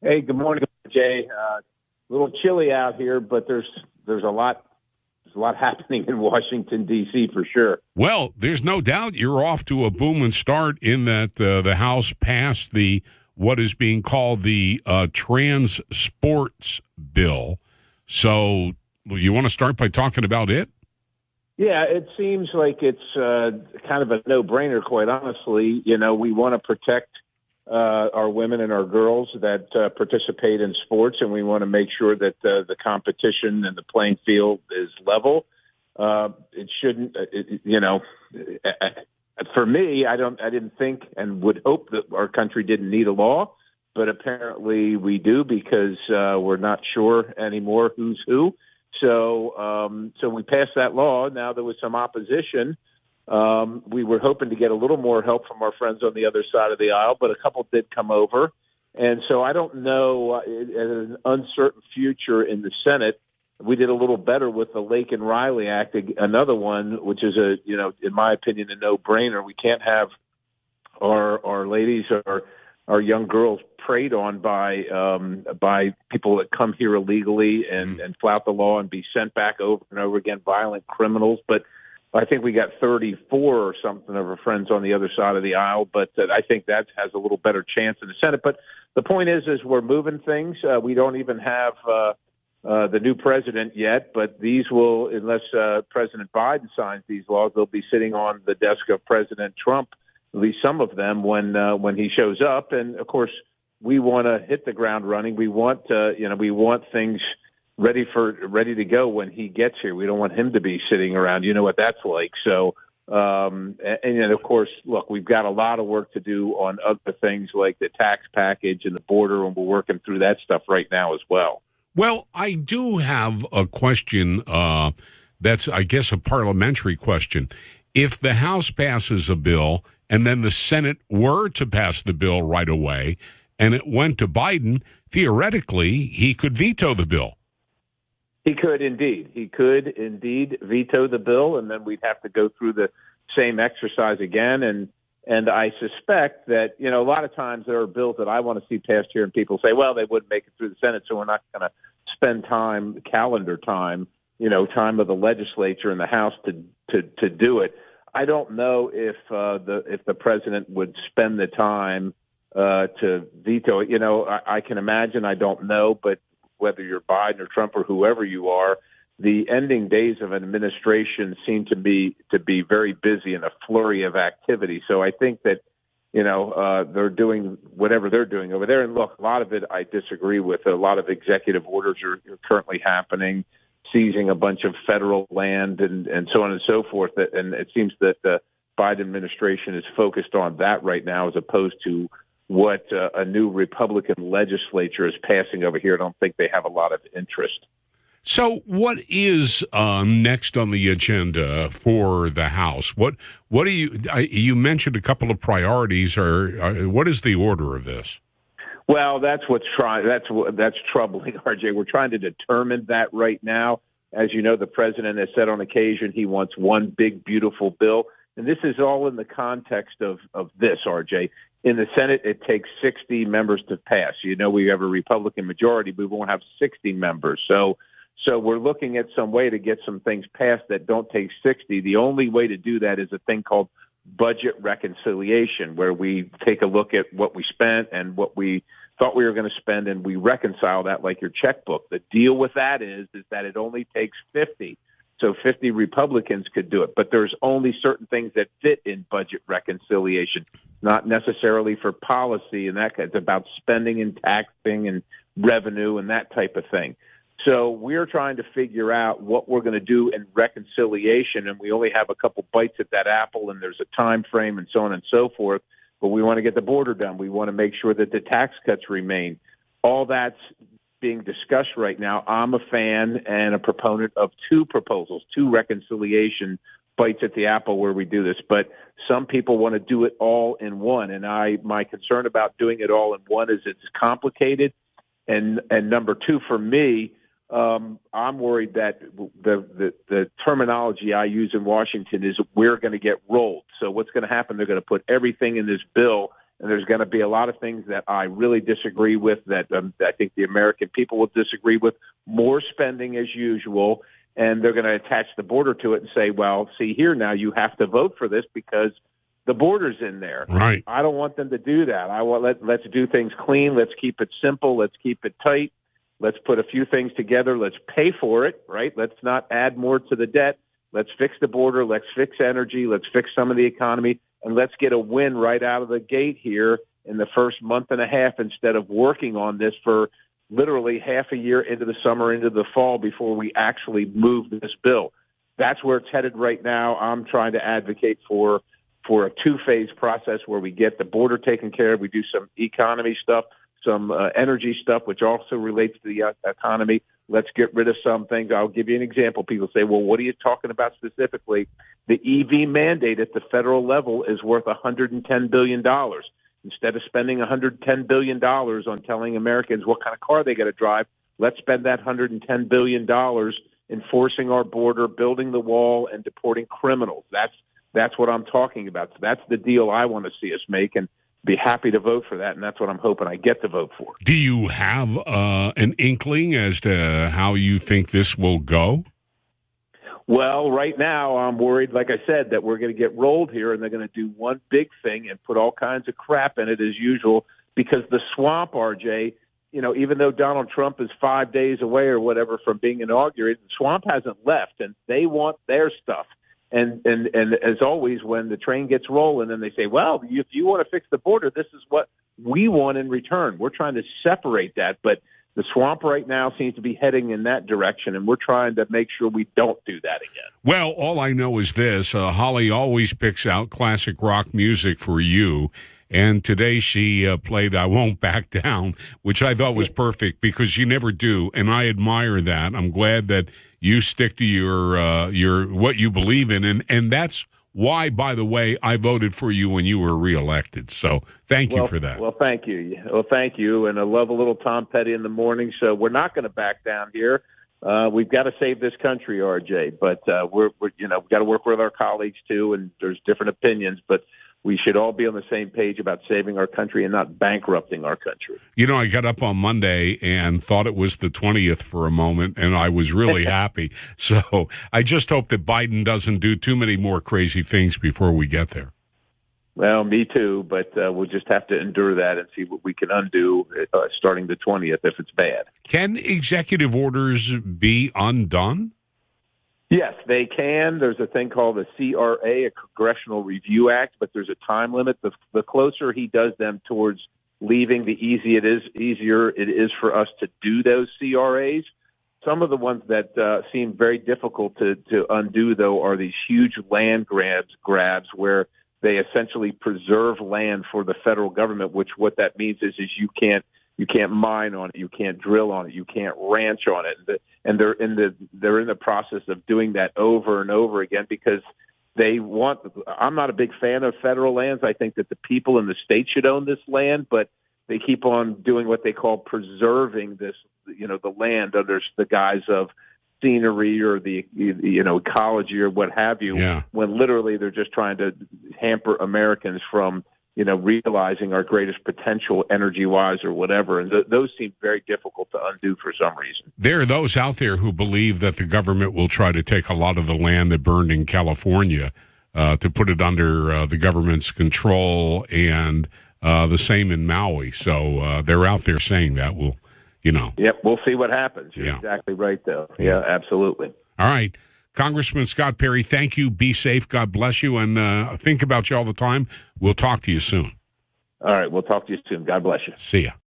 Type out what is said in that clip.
Hey, good morning, Jay. A little chilly out here, but there's a lot happening in Washington D.C. for sure. Well, there's no doubt you're off to a booming start in that the House passed what is being called the trans sports bill. So, you want to start by talking about it? Yeah, it seems like it's kind of a no-brainer, quite honestly. You know, we want to protect our women and our girls that participate in sports, and we want to make sure that the competition and the playing field is level. It shouldn't, for me, I didn't think and would hope that our country didn't need a law, but apparently we do because we're not sure anymore who's who. So we passed that law. Now there was some opposition. We were hoping to get a little more help from our friends on the other side of the aisle, but a couple did come over. And so I don't know, an uncertain future in the Senate. We did a little better with the Lake and Riley Act, another one, which is in my opinion, a no-brainer. We can't have our ladies or our young girls preyed on by people that come here illegally and flout the law and be sent back over and over again, violent criminals. But I think we got 34 or something of our friends on the other side of the aisle, but I think that has a little better chance in the Senate. But the point is we're moving things. We don't even have the new president yet, but these will, unless President Biden signs these laws, they'll be sitting on the desk of President Trump, at least some of them, when he shows up. And of course, we want to hit the ground running. We want we want things ready to go when he gets here. We don't want him to be sitting around. You know what that's like. So, and of course, look, we've got a lot of work to do on other things like the tax package and the border, and we're working through that stuff right now as well. Well, I do have a question that's, I guess, a parliamentary question. If the House passes a bill and then the Senate were to pass the bill right away and it went to Biden, theoretically, he could veto the bill. He could indeed. He could indeed veto the bill, and then we'd have to go through the same exercise again. And I suspect that, a lot of times there are bills that I want to see passed here, and people say, well, they wouldn't make it through the Senate, so we're not going to spend calendar time, time of the legislature and the House to do it. I don't know if the president would spend the time to veto it. I can imagine. I don't know, but whether you're Biden or Trump or whoever you are, the ending days of an administration seem to be very busy in a flurry of activity. So I think that, they're doing whatever they're doing over there. And look, a lot of it I disagree with. A lot of executive orders are currently happening, seizing a bunch of federal land and so on and so forth. And it seems that the Biden administration is focused on that right now as opposed to what a new Republican legislature is passing over here. I don't think they have a lot of interest. So what is next on the agenda for the House? What do you mentioned a couple of priorities, or what is the order of this? Well, that's troubling, RJ. We're trying to determine that right now. As you know, the president has said on occasion he wants one big, beautiful bill. And this is all in the context of this, RJ. In the Senate, it takes 60 members to pass. We have a Republican majority. We won't have 60 members. So we're looking at some way to get some things passed that don't take 60. The only way to do that is a thing called budget reconciliation, where we take a look at what we spent and what we thought we were going to spend, and we reconcile that like your checkbook. The deal with that is that it only takes 50. So 50 Republicans could do it, but there's only certain things that fit in budget reconciliation, not necessarily for policy, and it's about spending and taxing and revenue and that type of thing. So we're trying to figure out what we're going to do in reconciliation, and we only have a couple bites at that apple, and there's a time frame and so on and so forth, but we want to get the border done. We want to make sure that the tax cuts remain. All that's being discussed right now. I'm a fan and a proponent of two proposals, two reconciliation bites at the apple where we do this, but some people want to do it all in one. And my concern about doing it all in one is it's complicated. And number two, for me, I'm worried that the terminology I use in Washington is we're going to get rolled. So what's going to happen? They're going to put everything in this bill and there's going to be a lot of things that I really disagree with, that I think the American people will disagree with. More spending as usual, and they're going to attach the border to it and say, well, see here now, you have to vote for this because the border's in there. Right. I don't want them to do that. Let's do things clean. Let's keep it simple. Let's keep it tight. Let's put a few things together. Let's pay for it, right? Let's not add more to the debt. Let's fix the border. Let's fix energy. Let's fix some of the economy. And let's get a win right out of the gate here in the first month and a half instead of working on this for literally half a year into the summer, into the fall before we actually move this bill. That's where it's headed right now. I'm trying to advocate for a two-phase process where we get the border taken care of. We do some economy stuff, some energy stuff, which also relates to the economy. Let's get rid of some things. I'll give you an example. People say, well, what are you talking about specifically? The EV mandate at the federal level is worth $110 billion. Instead of spending $110 billion on telling Americans what kind of car they got to drive, let's spend that $110 billion enforcing our border, building the wall, and deporting criminals. That's what I'm talking about. So that's the deal I want to see us make, and be happy to vote for that, and that's what I'm hoping I get to vote for. Do you have an inkling as to how you think this will go? Well, right now I'm worried, like I said, that we're going to get rolled here, and they're going to do one big thing and put all kinds of crap in it as usual, because the swamp, RJ, even though Donald Trump is 5 days away or whatever from being inaugurated, the swamp hasn't left, and they want their stuff. And as always, when the train gets rolling and they say, well, if you want to fix the border, this is what we want in return. We're trying to separate that. But the swamp right now seems to be heading in that direction, and we're trying to make sure we don't do that again. Well, all I know is this. Holly always picks out classic rock music for you. And today she played I Won't Back Down, which I thought was perfect because you never do. And I admire that. I'm glad that you stick to your what you believe in. And that's why, by the way, I voted for you when you were reelected. So thank you for that. Well, thank you. Well, thank you. And I love a little Tom Petty in the morning. So we're not going to back down here. We've got to save this country, RJ. But we've got to work with our colleagues, too. And there's different opinions. But we should all be on the same page about saving our country and not bankrupting our country. I got up on Monday and thought it was the 20th for a moment, and I was really happy. So I just hope that Biden doesn't do too many more crazy things before we get there. Well, me too, but we'll just have to endure that and see what we can undo starting the 20th if it's bad. Can executive orders be undone? Yes, they can. There's a thing called the CRA, a Congressional Review Act, but there's a time limit. The closer he does them towards leaving, the easier it is for us to do those CRAs. Some of the ones that seem very difficult to undo, though, are these huge land grabs where they essentially preserve land for the federal government, which what that means is you can't mine on it, you can't drill on it, you can't ranch on it, and they're in the process of doing that over and over again because they want. I'm not a big fan of federal lands. I think that the people in the state should own this land, but they keep on doing what they call preserving this, the land under the guise of scenery or the ecology or what have you. Yeah. When literally they're just trying to hamper Americans from realizing our greatest potential energy-wise or whatever. And those seem very difficult to undo for some reason. There are those out there who believe that the government will try to take a lot of the land that burned in California to put it under the government's control, and the same in Maui. So they're out there saying that. Yep, we'll see what happens. You're exactly right, though. Yeah, absolutely. All right. Congressman Scott Perry, thank you. Be safe. God bless you. And think about you all the time. We'll talk to you soon. All right. We'll talk to you soon. God bless you. See ya.